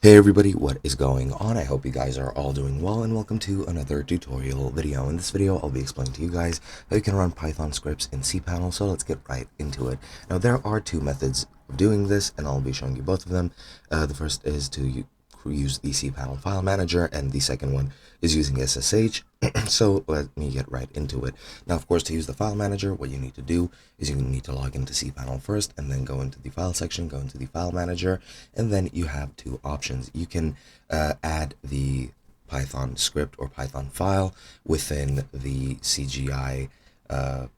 Hey everybody, what is going on? I hope you guys are all doing well, and welcome to another tutorial video. In this video, I'll be explaining to you guys how you can run Python scripts in cPanel, so let's get right into it. Now, there are two methods of doing this, and I'll be showing you both of them. The first is to use the cPanel file manager, and the second one is using SSH. So let me get right into it. Now, of course, to use the file manager, what you need to do is you need to log into cPanel first, and then go into the file section, go into the file manager, and then you have two options. You can add the Python script or Python file within the CGI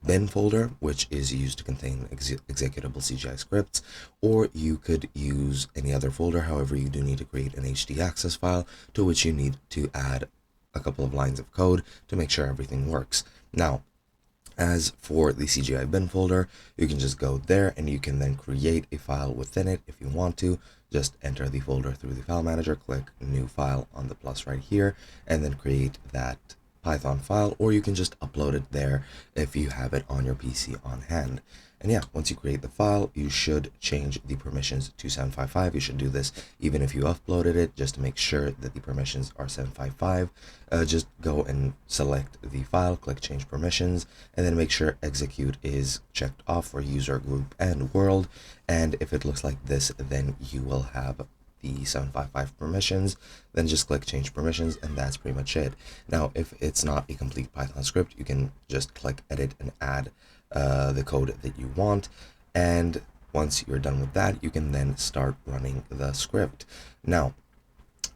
bin folder, which is used to contain executable CGI scripts, or you could use any other folder. However, you do need to create an htaccess file to which you need to add a couple of lines of code to make sure everything works. Now, as for the CGI bin folder, you can just go there and you can then create a file within it if you want to. Just enter the folder through the file manager, click new file on the plus right here, and then create that Python file, or you can just upload it there if you have it on your PC on hand. And yeah, once you create the file, you should change the permissions to 755. You should do this even if you uploaded it, just to make sure that the permissions are 755. Just go and select the file, click change permissions, and then make sure execute is checked off for user, group, and world. And if it looks like this, then you will have the 755 permissions. Then just click change permissions, and that's pretty much it. Now, if it's not a complete Python script, you can just click edit and add the code that you want, and once you're done with that, you can then start running the script. Now,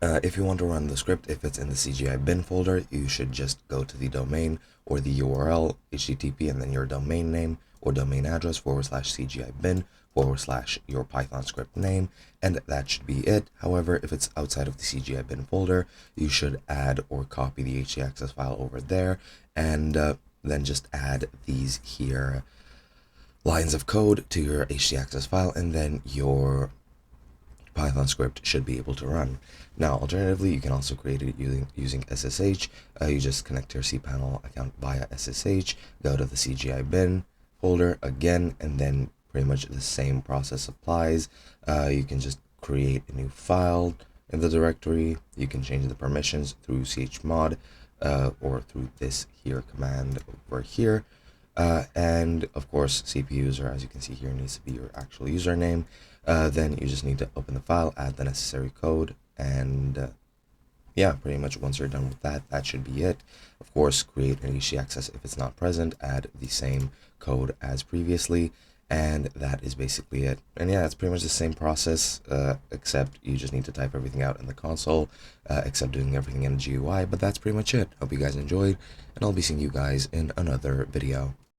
if you want to run the script, if it's in the CGI bin folder, you should just go to the domain or the URL, http, and then your domain name or domain address / CGI bin / your Python script name, and that should be it. However, if it's outside of the CGI bin folder, you should add or copy the htaccess file over there, and then just add these here lines of code to your htaccess file, and then your Python script should be able to run. Now, alternatively, you can also create it using SSH. You just connect your cPanel account via SSH, go to the CGI bin folder again, and then pretty much the same process applies. You can just create a new file in the directory. You can change the permissions through chmod or through this here command over here. And of course, CP user, as you can see here, needs to be your actual username. Then you just need to open the file, add the necessary code, and yeah, pretty much once you're done with that, that should be it. Of course, create an htaccess if it's not present, add the same code as previously, and that is basically it. And yeah, it's pretty much the same process, except you just need to type everything out in the console, except doing everything in the GUI, but that's pretty much it. Hope you guys enjoyed, and I'll be seeing you guys in another video.